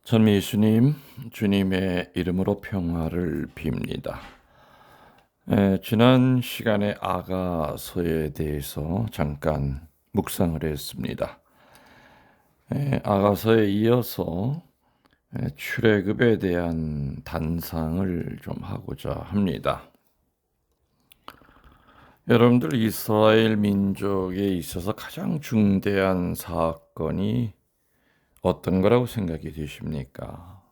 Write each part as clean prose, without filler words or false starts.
전 예수님, 주님의 이름으로 평화를 빕니다. 지난 시간에 아가서에 대해서 잠깐 묵상을 했습니다. 아가서에 이어서 출애굽에 대한 단상을 좀 하고자 합니다. 여러분들 이스라엘 민족에 있어서 가장 중대한 사건이 어떤 거라고 생각이 되십니까?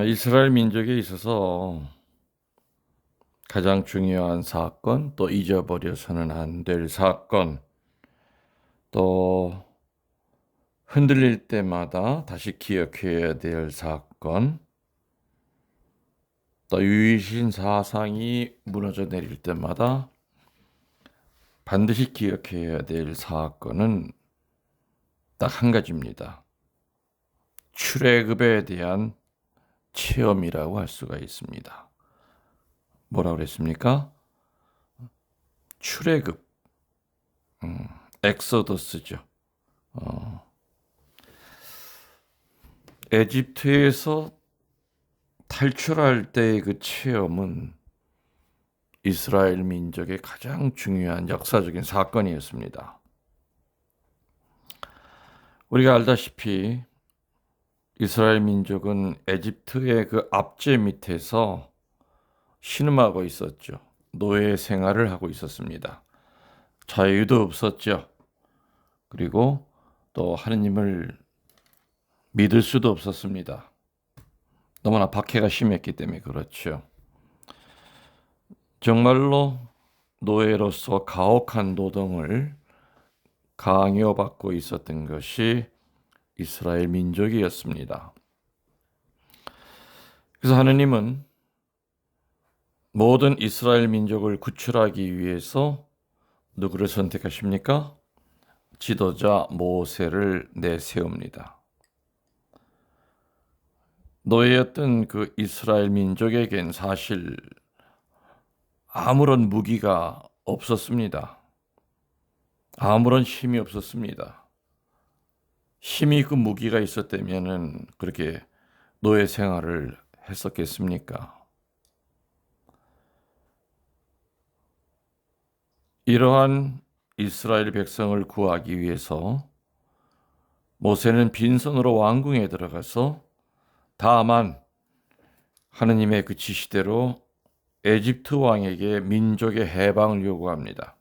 이스라엘 민족에 있어서 가장 중요한 사건, 또 잊어버려서는 안 될 사건, 또 흔들릴 때마다 다시 기억해야 될 사건, 또 유신 사상이 무너져 내릴 때마다 반드시 기억해야 될 사건은 딱 한 가지입니다. 출애굽에 대한 체험이라고 할 수가 있습니다. 뭐라고 그랬습니까? 출애굽, 엑소더스죠. 에집트에서 탈출할 때의 그 체험은 이스라엘 민족의 가장 중요한 역사적인 사건이었습니다. 우리가 알다시피 이스라엘 민족은 에집트의 그 압제 밑에서 신음하고 있었죠. 노예 생활을 하고 있었습니다. 자유도 없었죠. 그리고 또 하느님을 믿을 수도 없었습니다. 너무나 박해가 심했기 때문에 그렇죠. 정말로 노예로서 가혹한 노동을 강요받고 있었던 것이 이스라엘 민족이었습니다. 그래서 하느님은 모든 이스라엘 민족을 구출하기 위해서 누구를 선택하십니까? 지도자 모세를 내세웁니다. 노예였던 그 이스라엘 민족에겐 사실 아무런 무기가 없었습니다. 아무런 힘이 없었습니다. 힘이 그 무기가 있었다면은 그렇게 노예 생활을 했었겠습니까? 이러한 이스라엘 백성을 구하기 위해서 모세는 빈손으로 왕궁에 들어가서 다만 하느님의 그 지시대로 에집트 왕에게 민족의 해방을 요구합니다.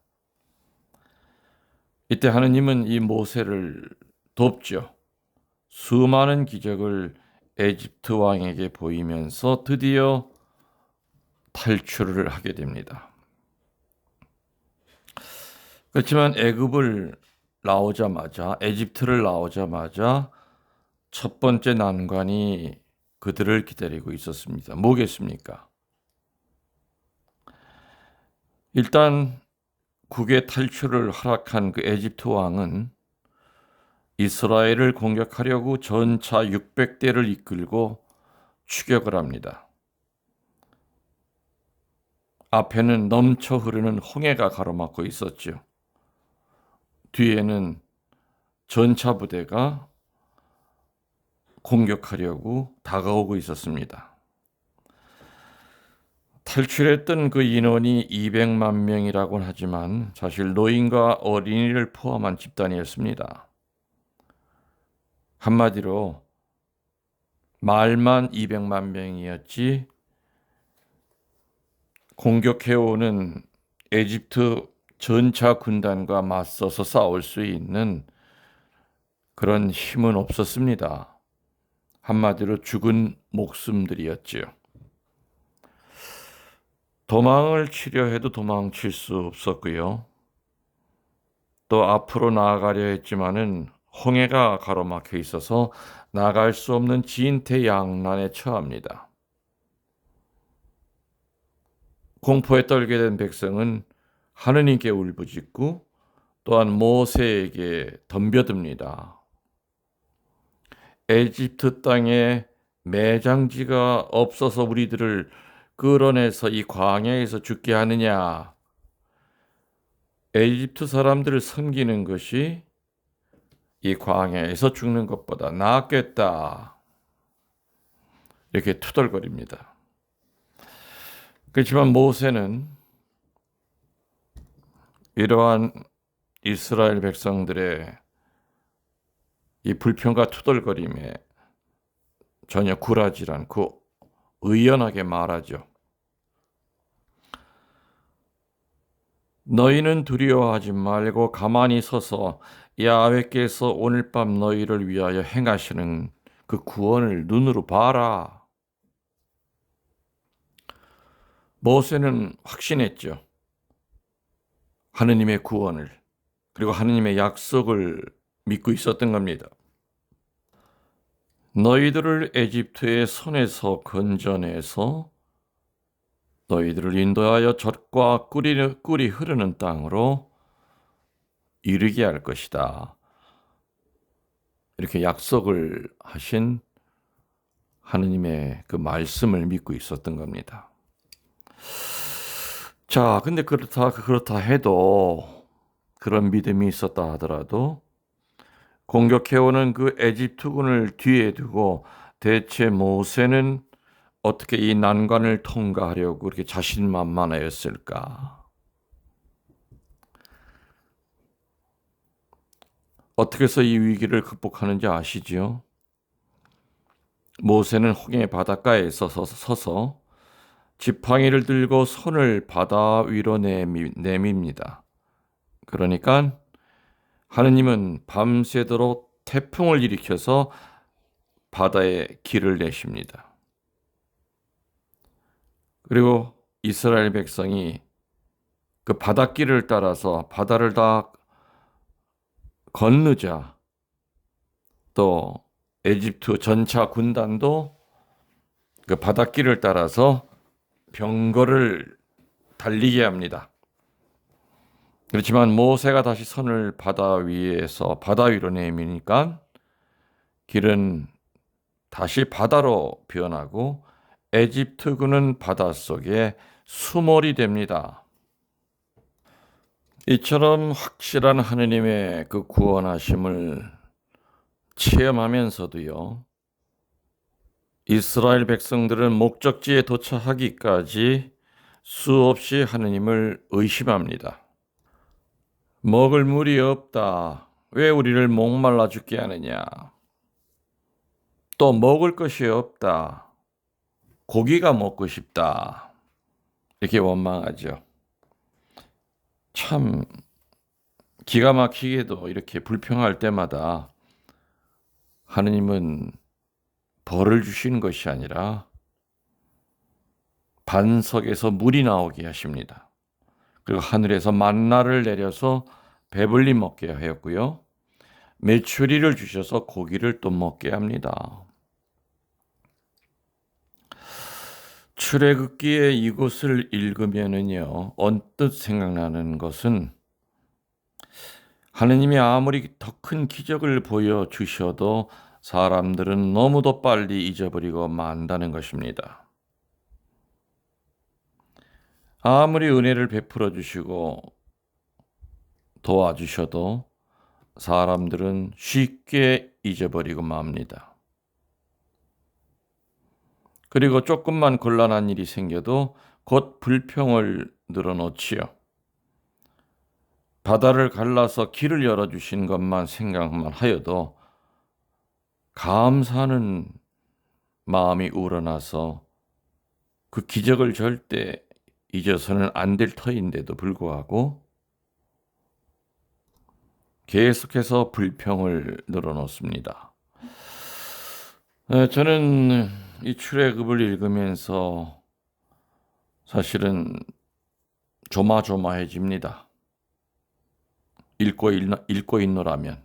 이때 하느님은 이 모세를 돕죠. 수많은 기적을 에집트 왕에게 보이면서 드디어 탈출을 하게 됩니다. 그렇지만 에집트를 나오자마자 첫 번째 난관이 그들을 기다리고 있었습니다. 뭐겠습니까? 일단 국외 탈출을 허락한 그 에집트 왕은 이스라엘을 공격하려고 전차 600대를 이끌고 추격을 합니다. 앞에는 넘쳐 흐르는 홍해가 가로막고 있었죠. 뒤에는 전차 부대가 공격하려고 다가오고 있었습니다. 탈출했던 그 인원이 200만 명이라고 하지만 사실 노인과 어린이를 포함한 집단이었습니다. 한마디로 말만 200만 명이었지 공격해오는 에집트 전차 군단과 맞서서 싸울 수 있는 그런 힘은 없었습니다. 한마디로 죽은 목숨들이었지요. 도망을 치려 해도 도망칠 수 없었고요. 또 앞으로 나아가려 했지만은 홍해가 가로막혀 있어서 나갈 수 없는 진퇴양난에 처합니다. 공포에 떨게 된 백성은 하느님께 울부짖고 또한 모세에게 덤벼듭니다. 에집트 땅에 매장지가 없어서 우리들을 끌어내서 이 광야에서 죽게 하느냐. 에집트 사람들을 섬기는 것이 이 광야에서 죽는 것보다 낫겠다. 이렇게 투덜거립니다. 그렇지만 모세는 이러한 이스라엘 백성들의 이 불평과 투덜거림에 전혀 굴하지 않고 의연하게 말하죠. 너희는 두려워하지 말고 가만히 서서 야훼께서 오늘 밤 너희를 위하여 행하시는 그 구원을 눈으로 봐라. 모세는 확신했죠. 하느님의 구원을, 그리고 하느님의 약속을 믿고 있었던 겁니다. 너희들을 에집트의 손에서 건져내서 너희들을 인도하여 젖과 꿀이 흐르는 땅으로 이르게 할 것이다. 이렇게 약속을 하신 하느님의 그 말씀을 믿고 있었던 겁니다. 자, 근데 그렇다 해도, 그런 믿음이 있었다 하더라도 공격해오는 그 에집트군을 뒤에 두고 대체 모세는 어떻게 이 난관을 통과하려고 그렇게 자신만만하였을까? 어떻게 해서 이 위기를 극복하는지 아시지요? 모세는 홍해 바닷가에 서서 지팡이를 들고 손을 바다 위로 내밉니다. 그러니까 하느님은 밤새도록 태풍을 일으켜서 바다에 길을 내십니다. 그리고 이스라엘 백성이 그 바닷길을 따라서 바다를 다 건너자 또 에집트 전차 군단도 그 바닷길을 따라서 병거를 달리게 합니다. 그렇지만 모세가 다시 손을 바다 위로 내미니까 길은 다시 바다로 변하고 에집트군은 바닷속에 수몰이 됩니다. 이처럼 확실한 하느님의 그 구원하심을 체험하면서도요, 이스라엘 백성들은 목적지에 도착하기까지 수없이 하느님을 의심합니다. 먹을 물이 없다. 왜 우리를 목말라 죽게 하느냐? 또 먹을 것이 없다. 고기가 먹고 싶다. 이렇게 원망하죠. 참 기가 막히게도 이렇게 불평할 때마다 하느님은 벌을 주시는 것이 아니라 반석에서 물이 나오게 하십니다. 그리고 하늘에서 만나를 내려서 배불리 먹게 하였고요. 메추리를 주셔서 고기를 또 먹게 합니다. 출애굽기의 이곳을 읽으면은요, 언뜻 생각나는 것은 하느님이 아무리 더 큰 기적을 보여주셔도 사람들은 너무도 빨리 잊어버리고 만다는 것입니다. 아무리 은혜를 베풀어 주시고 도와주셔도 사람들은 쉽게 잊어버리고 맙니다. 그리고 조금만 곤란한 일이 생겨도 곧 불평을 늘어놓지요. 바다를 갈라서 길을 열어주신 것만 생각만 하여도 감사하는 마음이 우러나서 그 기적을 절대 잊어서는 안 될 터인데도 불구하고 계속해서 불평을 늘어놓습니다. 저는 이 출애굽을 읽으면서 사실은 조마조마해집니다. 읽고 있노라면.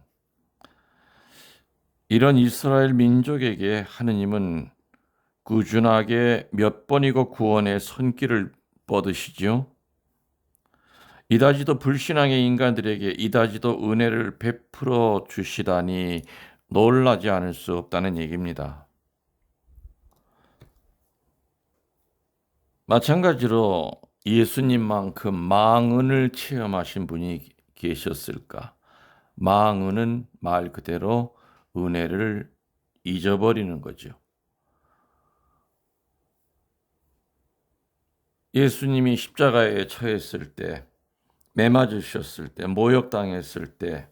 이런 이스라엘 민족에게 하느님은 꾸준하게 몇 번이고 구원의 손길을 뻗으시죠. 이다지도 불신앙의 인간들에게 이다지도 은혜를 베풀어 주시다니 놀라지 않을 수 없다는 얘기입니다. 마찬가지로 예수님만큼 망언을 체험하신 분이 계셨을까? 망은은 말 그대로 은혜를 잊어버리는 거죠. 예수님이 십자가에 처했을 때, 매 맞으셨을 때, 모욕당했을 때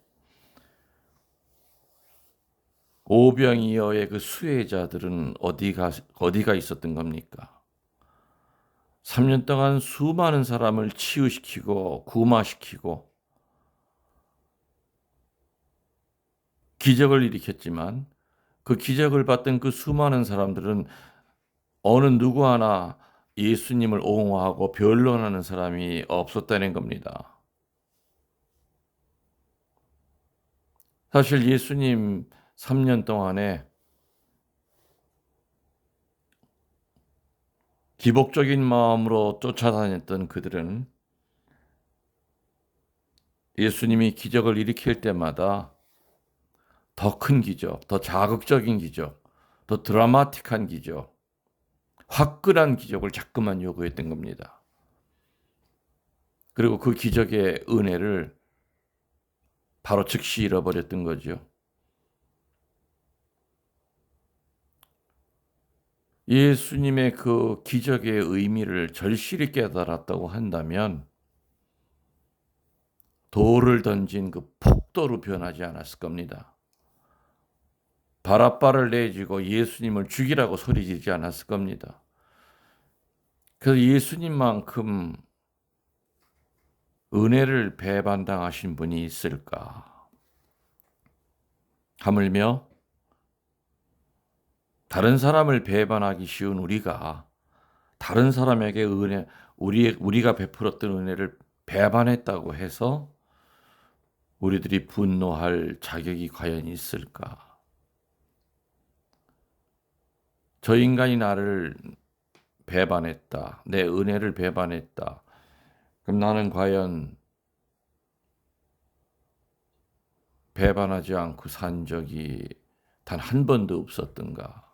오병이어의 그 수혜자들은 어디가 있었던 겁니까? 3년 동안 수많은 사람을 치유시키고 구마시키고 기적을 일으켰지만 그 기적을 봤던 그 수많은 사람들은 어느 누구 하나 예수님을 옹호하고 변론하는 사람이 없었다는 겁니다. 사실 예수님 3년 동안에 기복적인 마음으로 쫓아다녔던 그들은 예수님이 기적을 일으킬 때마다 더 큰 기적, 더 자극적인 기적, 더 드라마틱한 기적, 화끈한 기적을 자꾸만 요구했던 겁니다. 그리고 그 기적의 은혜를 바로 즉시 잃어버렸던 거죠. 예수님의 그 기적의 의미를 절실히 깨달았다고 한다면 돌을 던진 그 폭도로 변하지 않았을 겁니다. 바라바를 내지고 예수님을 죽이라고 소리지지 않았을 겁니다. 그래서 예수님만큼 은혜를 배반당하신 분이 있을까? 하물며 다른 사람을 배반하기 쉬운 우리가 다른 사람에게 우리가 베풀었던 은혜를 배반했다고 해서 우리들이 분노할 자격이 과연 있을까? 저 인간이 나를 배반했다. 내 은혜를 배반했다. 그럼 나는 과연 배반하지 않고 산 적이 단 한 번도 없었던가?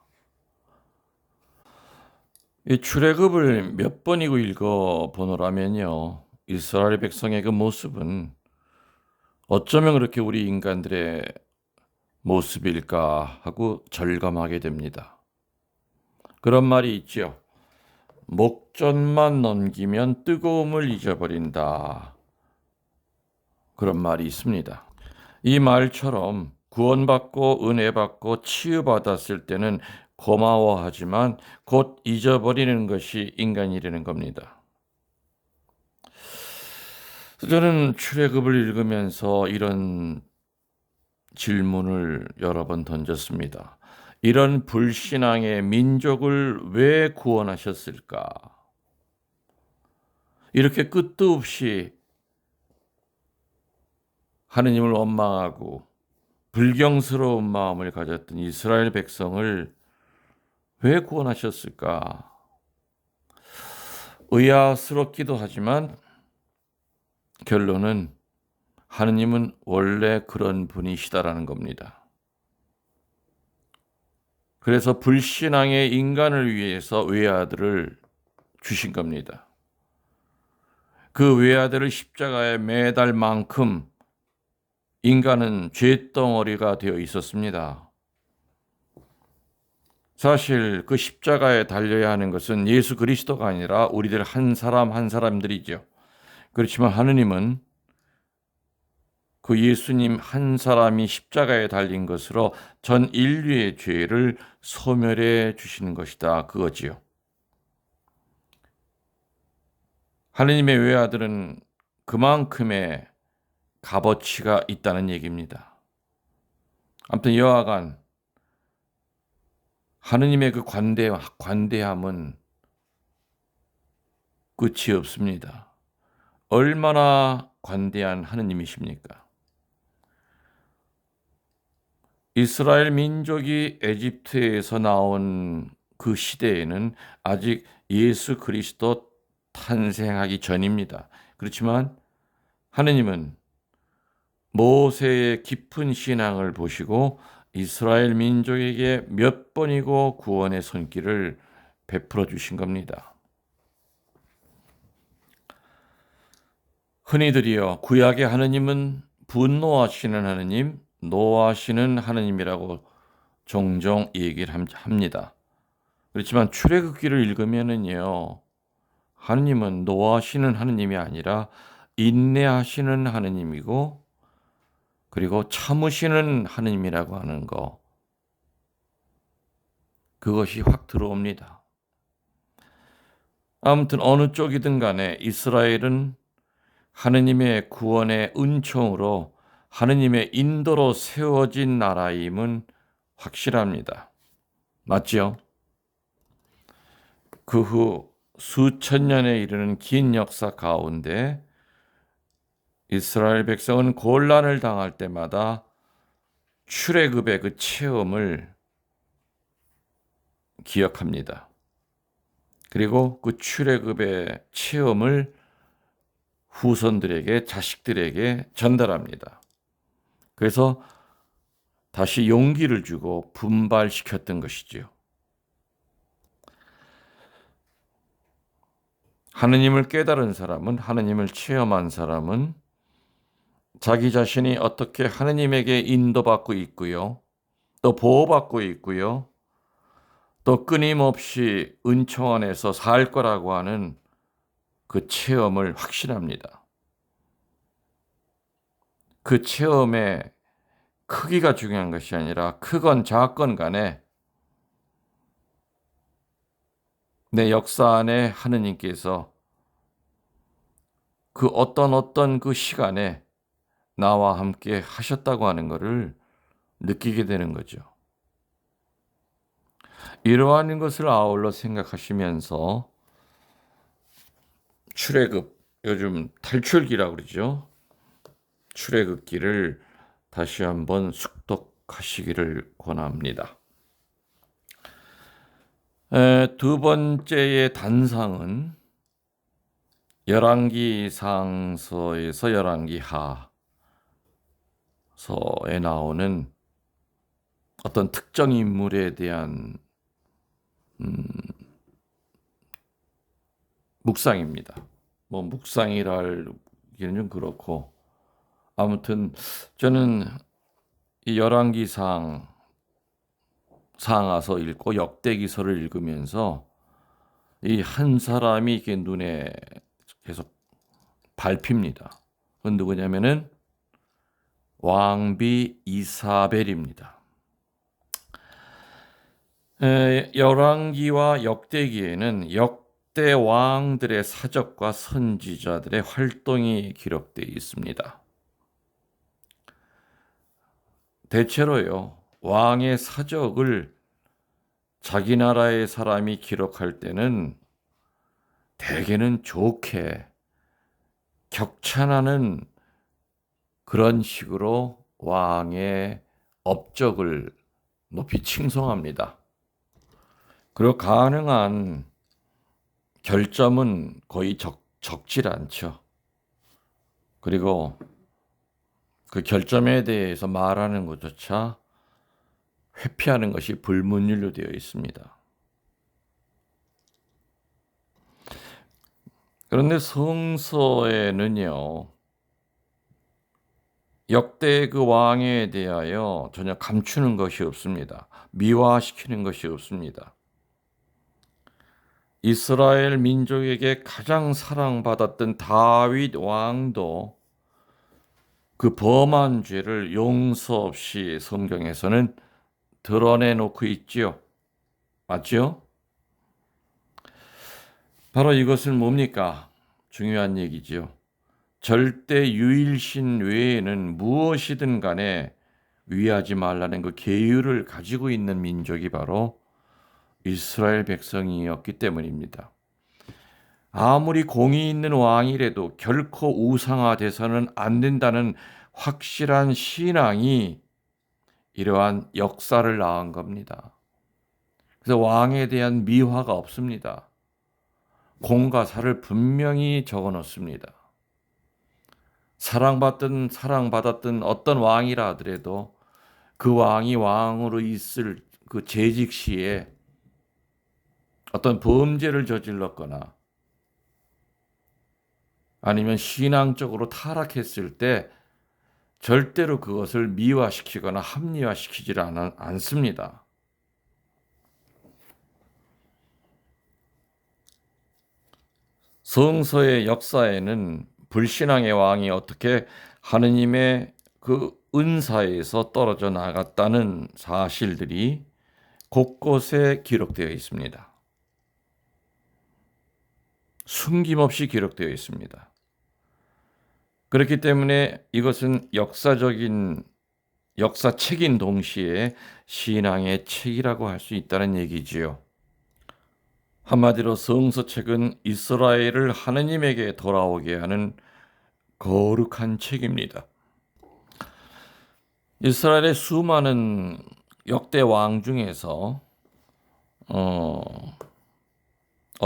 이 출애굽을 몇 번이고 읽어 보노라면요. 이스라엘 백성의 그 모습은 어쩌면 그렇게 우리 인간들의 모습일까 하고 절감하게 됩니다. 그런 말이 있죠. 목전만 넘기면 뜨거움을 잊어버린다. 그런 말이 있습니다. 이 말처럼 구원받고 은혜받고 치유받았을 때는 고마워하지만 곧 잊어버리는 것이 인간이라는 겁니다. 저는 출애굽을 읽으면서 이런 질문을 여러 번 던졌습니다. 이런 불신앙의 민족을 왜 구원하셨을까? 이렇게 끝도 없이 하느님을 원망하고 불경스러운 마음을 가졌던 이스라엘 백성을 왜 구원하셨을까? 의아스럽기도 하지만 결론은 하느님은 원래 그런 분이시다라는 겁니다. 그래서 불신앙의 인간을 위해서 외아들을 주신 겁니다. 그 외아들을 십자가에 매달 만큼 인간은 죄덩어리가 되어 있었습니다. 사실 그 십자가에 달려야 하는 것은 예수 그리스도가 아니라 우리들 한 사람 한 사람들이죠. 그렇지만 하느님은 그 예수님 한 사람이 십자가에 달린 것으로 전 인류의 죄를 소멸해 주시는 것이다. 그거지요. 하느님의 외아들은 그만큼의 값어치가 있다는 얘기입니다. 아무튼 여하간 하느님의 그 관대함은 끝이 없습니다. 얼마나 관대한 하느님이십니까? 이스라엘 민족이 에집트에서 나온 그 시대에는 아직 예수 그리스도 탄생하기 전입니다. 그렇지만 하느님은 모세의 깊은 신앙을 보시고 이스라엘 민족에게 몇 번이고 구원의 손길을 베풀어 주신 겁니다. 흔히들이요, 구약의 하느님은 분노하시는 하느님, 노하시는 하느님이라고 종종 얘기를 합니다. 그렇지만 출애굽기를 읽으면은요, 하느님은 노하시는 하느님이 아니라 인내하시는 하느님이고, 그리고 참으시는 하느님이라고 하는 거, 그것이 확 들어옵니다. 아무튼 어느 쪽이든 간에 이스라엘은 하느님의 구원의 은총으로 하느님의 인도로 세워진 나라임은 확실합니다. 맞지요? 그 후 수천 년에 이르는 긴 역사 가운데 이스라엘 백성은 곤란을 당할 때마다 출애굽의 그 체험을 기억합니다. 그리고 그 출애굽의 체험을 후손들에게, 자식들에게 전달합니다. 그래서 다시 용기를 주고 분발시켰던 것이지요. 하느님을 깨달은 사람은, 하느님을 체험한 사람은 자기 자신이 어떻게 하느님에게 인도받고 있고요, 또 보호받고 있고요, 또 끊임없이 은총 안에서 살 거라고 하는 그 체험을 확신합니다. 그 체험의 크기가 중요한 것이 아니라 크건 작건 간에 내 역사 안에 하느님께서 그 어떤 그 시간에 나와 함께 하셨다고 하는 것을 느끼게 되는 거죠. 이러한 것을 아울러 생각하시면서 출애굽, 요즘 탈출기라고 그러죠. 출애굽기를 다시 한번 숙독하시기를 권합니다. 두 번째의 단상은 열왕기상서에서 열왕기하서에 나오는 어떤 특정 인물에 대한 묵상입니다. 묵상이라기는 좀 그렇고, 아무튼 저는 이 상하서 읽고 역대기서를 읽으면서 이 한 사람이 이렇게 눈에 계속 밟힙니다. 그건 누구냐면은 왕비 이사벨입니다. 열왕기와 역대기에는 역대 왕들의 사적과 선지자들의 활동이 기록되어 있습니다. 대체로요, 왕의 사적을 자기 나라의 사람이 기록할 때는 대개는 좋게 격찬하는 그런 식으로 왕의 업적을 높이 칭송합니다. 그리고 가능한 결점은 거의 적질 않죠. 그리고 그 결점에 대해서 말하는 것조차 회피하는 것이 불문율로 되어 있습니다. 그런데 성서에는요, 역대 그 왕에 대하여 전혀 감추는 것이 없습니다. 미화시키는 것이 없습니다. 이스라엘 민족에게 가장 사랑받았던 다윗 왕도 그 범한 죄를 용서 없이 성경에서는 드러내놓고 있지요. 맞죠? 바로 이것은 뭡니까? 중요한 얘기지요. 절대 유일신 외에는 무엇이든 간에 위하지 말라는 그 계율을 가지고 있는 민족이 바로 이스라엘 백성이었기 때문입니다. 아무리 공의 있는 왕이라도 결코 우상화돼서는 안 된다는 확실한 신앙이 이러한 역사를 낳은 겁니다. 그래서 왕에 대한 미화가 없습니다. 공과 사를 분명히 적어 놓습니다. 사랑받았던 어떤 왕이라 하더라도 그 왕이 왕으로 있을 그 재직 시에 어떤 범죄를 저질렀거나 아니면 신앙적으로 타락했을 때 절대로 그것을 미화시키거나 합리화시키지 않습니다. 성서의 역사에는 불신앙의 왕이 어떻게 하느님의 그 은사에서 떨어져 나갔다는 사실들이 곳곳에 기록되어 있습니다. 숨김없이 기록되어 있습니다. 그렇기 때문에 이것은 역사책인 동시에 신앙의 책이라고 할 수 있다는 얘기지요. 한마디로 성서책은 이스라엘을 하느님에게 돌아오게 하는 거룩한 책입니다. 이스라엘의 수많은 역대 왕 중에서 어느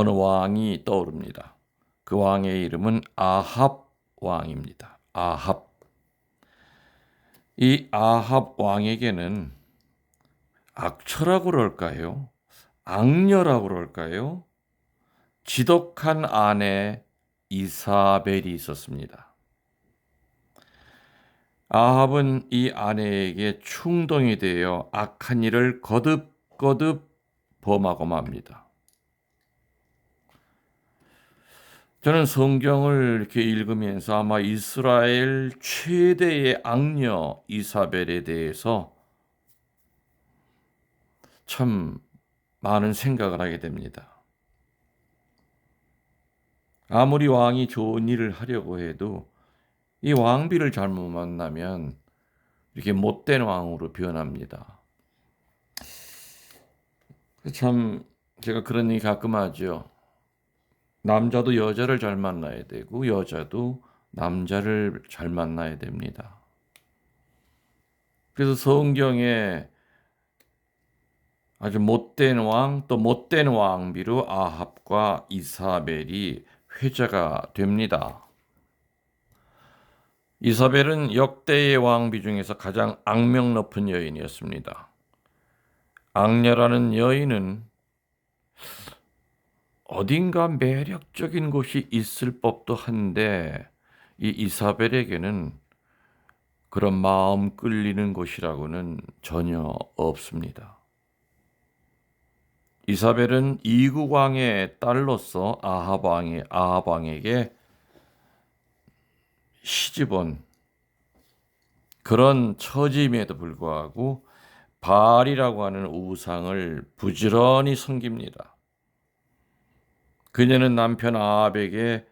왕이 떠오릅니다. 그 왕의 이름은 아합 왕입니다. 아합. 이 아합 왕에게는 악처라고 그럴까요? 악녀라고 그럴까요? 지독한 아내 이사벨이 있었습니다. 아합은 이 아내에게 충동이 되어 악한 일을 거듭거듭 범하고 맙니다. 저는 성경을 이렇게 읽으면서 아마 이스라엘 최대의 악녀 이사벨에 대해서 참 많은 생각을 하게 됩니다. 아무리 왕이 좋은 일을 하려고 해도 이 왕비를 잘못 만나면 이렇게 못된 왕으로 변합니다. 참 제가 그런 얘기 가끔 하죠. 남자도 여자를 잘 만나야 되고 여자도 남자를 잘 만나야 됩니다. 그래서 성경에 아주 못된 왕 또 못된 왕비로 아합과 이사벨이 회자가 됩니다. 이사벨은 역대의 왕비 중에서 가장 악명 높은 여인이었습니다. 악녀라는 여인은 어딘가 매력적인 곳이 있을 법도 한데 이 이사벨에게는 그런 마음 끌리는 곳이라고는 전혀 없습니다. 이사벨은 이국 왕의 딸로서 아합 왕에게 시집온 그런 처짐에도 불구하고 바알이라고 하는 우상을 부지런히 섬깁니다. 그녀는 남편 아합에게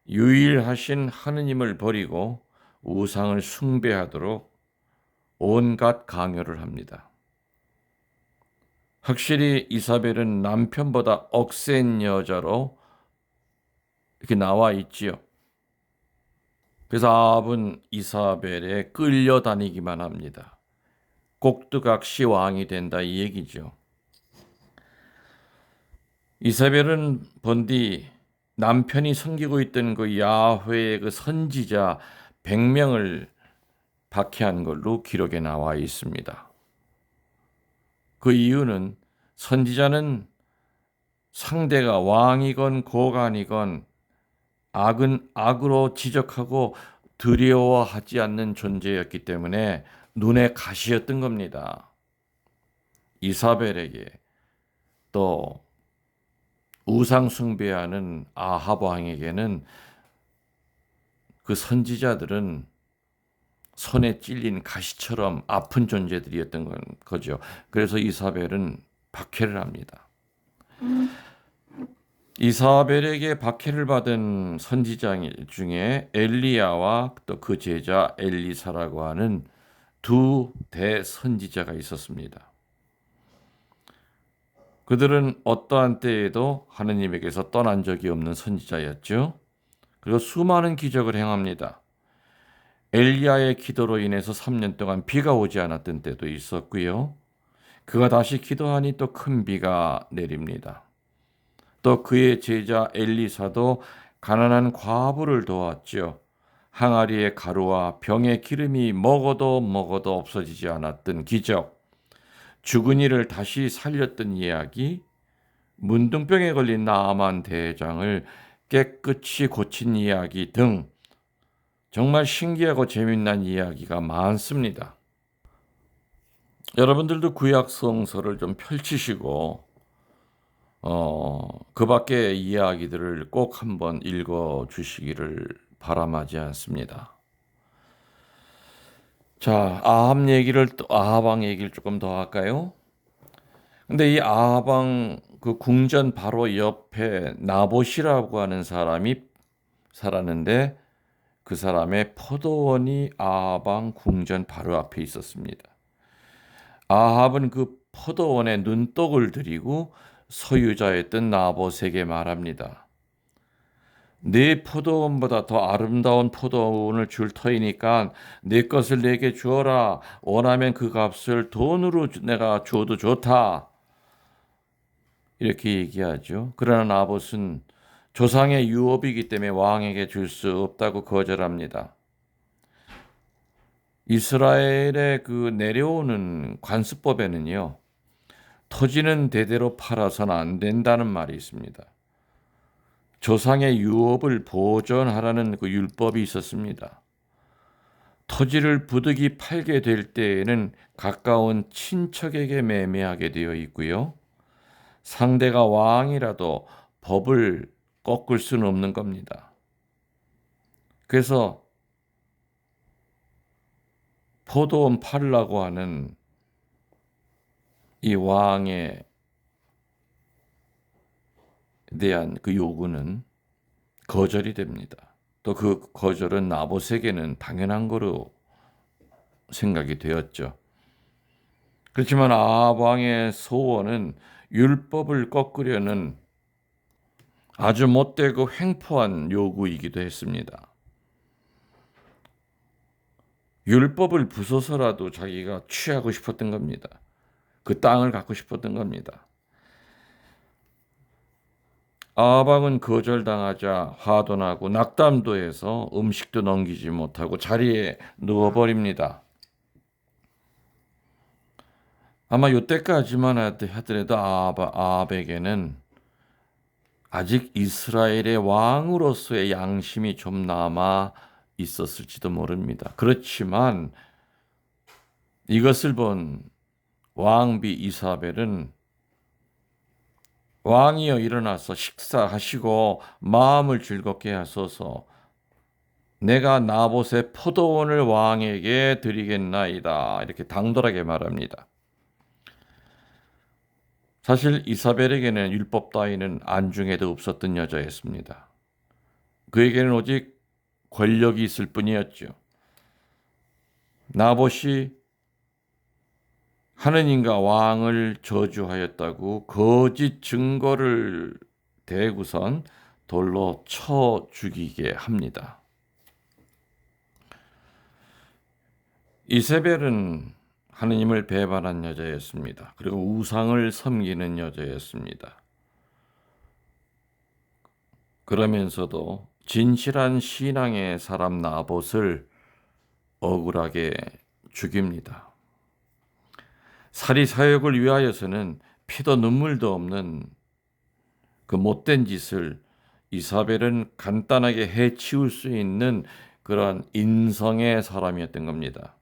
유일하신 하느님을 버리고 우상을 숭배하도록 온갖 강요를 합니다. 확실히 이사벨은 남편보다 억센 여자로 이렇게 나와 있지요. 그래서 아합은 이사벨에 끌려다니기만 합니다. 꼭두각시 왕이 된다 이 얘기죠. 이사벨은 번디 남편이 섬기고 있던 그 야훼의 그 선지자 100명을 박해한 걸로 기록에 나와 있습니다. 그 이유는 선지자는 상대가 왕이건 고관이건 악은 악으로 지적하고 두려워하지 않는 존재였기 때문에 눈에 가시였던 겁니다. 이사벨에게 또 우상 숭배하는 아합 왕에게는 그 선지자들은 손에 찔린 가시처럼 아픈 존재들이었던 거죠. 그래서 이사벨은 박해를 합니다. 이사벨에게 박해를 받은 선지자 중에 엘리야와 또 그 제자 엘리사라고 하는 두 대선지자가 있었습니다. 그들은 어떠한 때에도 하느님에게서 떠난 적이 없는 선지자였죠. 그리고 수많은 기적을 행합니다. 엘리야의 기도로 인해서 3년 동안 비가 오지 않았던 때도 있었고요. 그가 다시 기도하니 또 큰 비가 내립니다. 또 그의 제자 엘리사도 가난한 과부를 도왔죠. 항아리의 가루와 병의 기름이 먹어도 없어지지 않았던 기적, 죽은 이를 다시 살렸던 이야기, 문둥병에 걸린 나아만 대장을 깨끗이 고친 이야기 등 정말 신기하고 재미난 이야기가 많습니다. 여러분들도 구약 성서를 좀 펼치시고 그 밖의 이야기들을 꼭 한번 읽어 주시기를 바람하지 않습니다. 자, 아합 왕 얘기를 조금 더 할까요? 근데 이 아합 왕 그 궁전 바로 옆에 나봇이라고 하는 사람이 살았는데 그 사람의 포도원이 아합 왕 궁전 바로 앞에 있었습니다. 아합은 그 포도원에 눈독을 들이고 소유자였던 나봇에게 말합니다. 네 포도원보다 더 아름다운 포도원을 줄 터이니까 네 것을 내게 주어라. 원하면 그 값을 돈으로 내가 줘도 좋다. 이렇게 얘기하죠. 그러나 나봇은 조상의 유업이기 때문에 왕에게 줄 수 없다고 거절합니다. 이스라엘의 그 내려오는 관습법에는요, 토지는 대대로 팔아서는 안 된다는 말이 있습니다. 조상의 유업을 보존하라는 그 율법이 있었습니다. 토지를 부득이 팔게 될 때에는 가까운 친척에게 매매하게 되어 있고요. 상대가 왕이라도 법을 꺾을 수는 없는 겁니다. 그래서 포도원 팔라고 하는 이 왕에 대한 그 요구는 거절이 됩니다. 또 그 거절은 나봇에게는 당연한 거로 생각이 되었죠. 그렇지만 아합 왕의 소원은 율법을 꺾으려는 아주 못되고 횡포한 요구이기도 했습니다. 율법을 부숴서라도 자기가 취하고 싶었던 겁니다. 그 땅을 갖고 싶었던 겁니다. 아합 왕은 거절당하자 화도 나고 낙담도 해서 음식도 넘기지 못하고 자리에 누워버립니다. 아마 이때까지만 하더라도 아합에게는 아직 이스라엘의 왕으로서의 양심이 좀 남아 있었을지도 모릅니다. 그렇지만 이것을 본 왕비 이사벨은 왕이여 일어나서 식사하시고 마음을 즐겁게 하소서. 내가 나봇의 포도원을 왕에게 드리겠나이다. 이렇게 당돌하게 말합니다. 사실 이사벨에게는 율법 따위는 안중에도 없었던 여자였습니다. 그에게는 오직 권력이 있을 뿐이었죠. 나봇이 하느님과 왕을 저주하였다고 거짓 증거를 대고선 돌로 쳐 죽이게 합니다. 이세벨은 하느님을 배반한 여자였습니다. 그리고 우상을 섬기는 여자였습니다. 그러면서도 진실한 신앙의 사람 나봇을 억울하게 죽입니다. 사리 사욕을 위하여서는 피도 눈물도 없는 그 못된 짓을 이사벨은 간단하게 해치울 수 있는 그런 인성의 사람이었던 겁니다.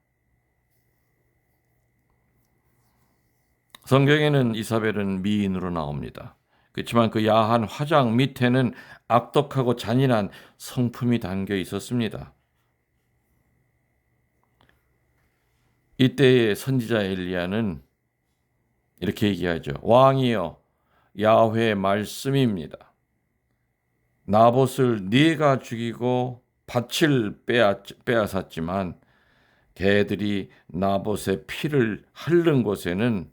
성경에는 이사벨은 미인으로 나옵니다. 그렇지만 그 야한 화장 밑에는 악독하고 잔인한 성품이 담겨 있었습니다. 이때의 선지자 엘리야는 이렇게 얘기하죠. 왕이여 야훼의 말씀입니다. 나봇을 네가 죽이고 밭을 빼앗았지만 개들이 나봇의 피를 핥는 곳에는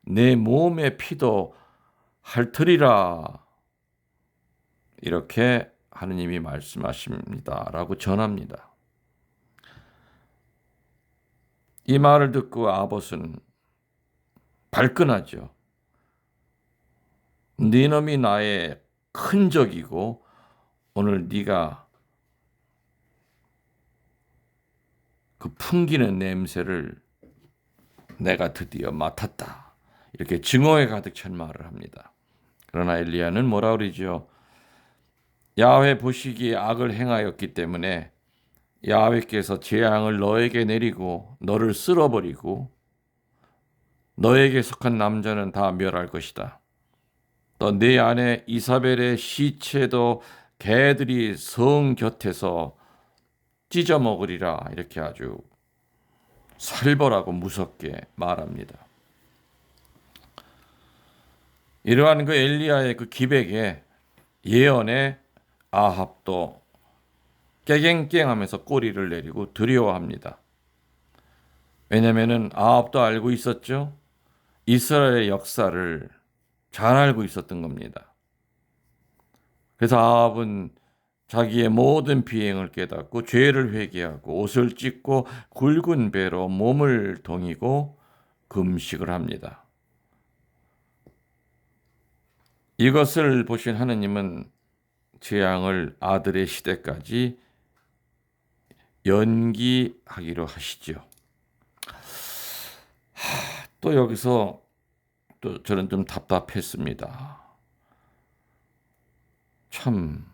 내 몸의 피도 핥으리라. 이렇게 하느님이 말씀하십니다. 라고 전합니다. 이 말을 듣고 아봇은 발끈하죠. 네 놈이 나의 큰 적이고 오늘 네가 그 풍기는 냄새를 내가 드디어 맡았다. 이렇게 증오에 가득 찬 말을 합니다. 그러나 엘리야는 뭐라 그러죠? 야훼 보시기에 악을 행하였기 때문에 야훼께서 재앙을 너에게 내리고 너를 쓸어버리고 너에게 속한 남자는 다 멸할 것이다. 또 네 아내 이사벨의 시체도 개들이 성 곁에서 찢어 먹으리라. 이렇게 아주 살벌하고 무섭게 말합니다. 이러한 그 엘리야의 그 기백에 예언에 아합도 깨갱깽하면서 꼬리를 내리고 두려워합니다. 왜냐하면 아합도 알고 있었죠. 이스라엘의 역사를 잘 알고 있었던 겁니다. 그래서 아합은 자기의 모든 비행을 깨닫고 죄를 회개하고 옷을 찢고 굵은 배로 몸을 동이고 금식을 합니다. 이것을 보신 하느님은 재앙을 아들의 시대까지 연기하기로 하시죠. 또 여기서 또 저는 좀 답답했습니다. 참,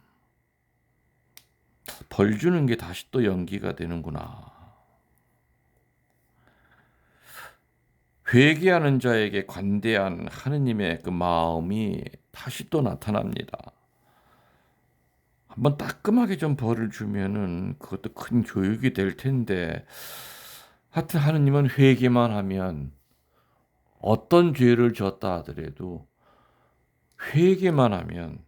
벌 주는 게 다시 또 연기가 되는구나. 회개하는 자에게 관대한 하느님의 그 마음이 다시 또 나타납니다. 한번 따끔하게 좀 벌을 주면은 그것도 큰 교육이 될 텐데, 하여튼 하느님은 회개만 하면 어떤 죄를 졌다 하더라도 회개만 하면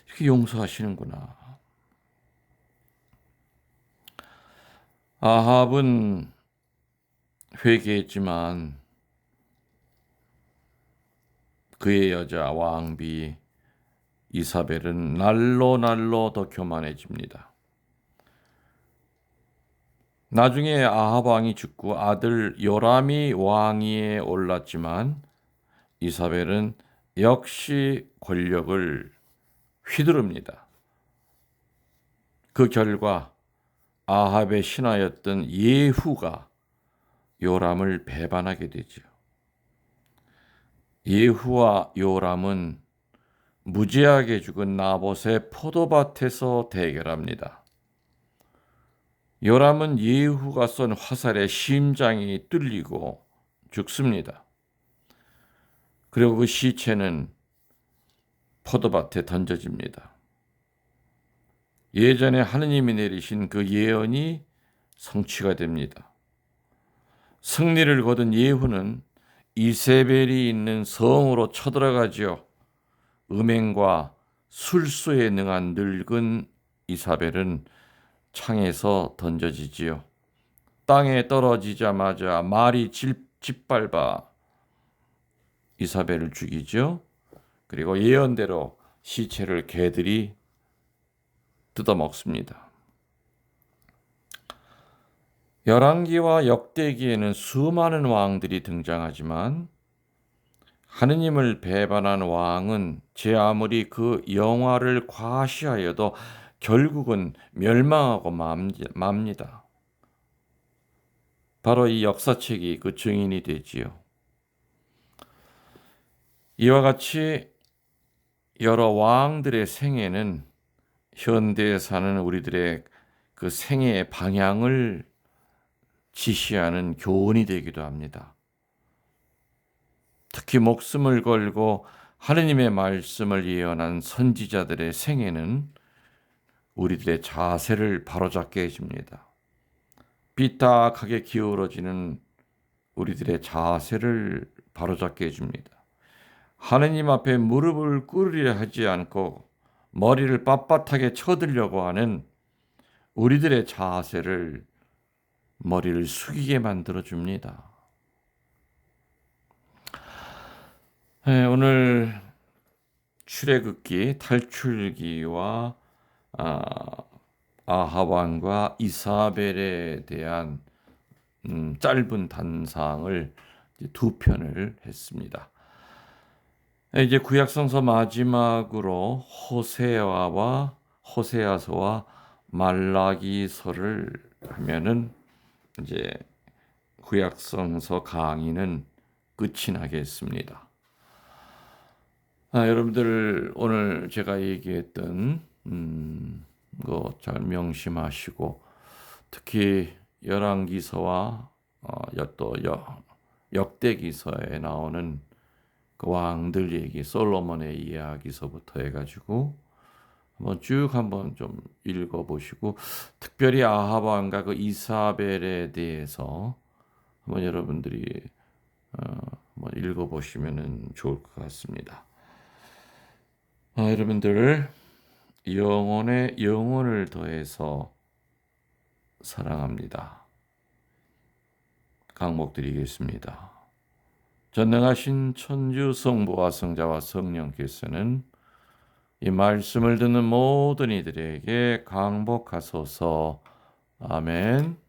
이렇게 용서하시는구나. 아합은 회개했지만 그의 여자 왕비 이사벨은 날로 날로 더 교만해집니다. 나중에 아합 왕이 죽고 아들 요람이 왕위에 올랐지만 이사벨은 역시 권력을 휘두릅니다. 그 결과 아합의 신하였던 예후가 요람을 배반하게 되죠. 예후와 요람은 무지하게 죽은 나봇의 포도밭에서 대결합니다. 요람은 예후가 쏜 화살에 심장이 뚫리고 죽습니다. 그리고 그 시체는 포도밭에 던져집니다. 예전에 하느님이 내리신 그 예언이 성취가 됩니다. 승리를 거둔 예후는 이세벨이 있는 성으로 쳐들어가지요. 음행과 술수에 능한 늙은 이사벨은 창에서 던져지지요. 땅에 떨어지자마자 말이 짓밟아 이사벨을 죽이죠. 그리고 예언대로 시체를 개들이 뜯어먹습니다. 열왕기와 역대기에는 수많은 왕들이 등장하지만 하느님을 배반한 왕은 제 아무리 그 영화를 과시하여도 결국은 멸망하고 맙니다. 바로 이 역사책이 그 증인이 되지요. 이와 같이 여러 왕들의 생애는 현대에 사는 우리들의 그 생애의 방향을 지시하는 교훈이 되기도 합니다. 특히 목숨을 걸고 하느님의 말씀을 예언한 선지자들의 생애는 우리들의 자세를 바로잡게 해줍니다. 삐딱하게 기울어지는 우리들의 자세를 바로잡게 해줍니다. 하느님 앞에 무릎을 꿇으려 하지 않고 머리를 빳빳하게 쳐들려고 하는 우리들의 자세를 머리를 숙이게 만들어줍니다. 오늘 출애굽기 탈출기와 아합 왕과 이사벨에 대한 짧은 단상을 두 편을 했습니다. 이제 구약성서 마지막으로 호세아서와 말라기서를 하면은 이제 구약성서 강의는 끝이 나겠습니다. 여러분들 오늘 제가 얘기했던 거 잘 명심하시고 특히 열왕기서와 또 역대기서에 나오는 그 왕들 얘기, 솔로몬의 이야기서부터 해가지고 한번 좀 읽어보시고 특별히 아합 왕과 그 이사벨에 대해서 한번 여러분들이 한번 읽어보시면 좋을 것 같습니다. 여러분들 영혼에 영혼을 더해서 사랑합니다. 강목드리겠습니다. 전능하신 천주 성부와 성자와 성령께서는 이 말씀을 듣는 모든 이들에게 강복하소서. 아멘.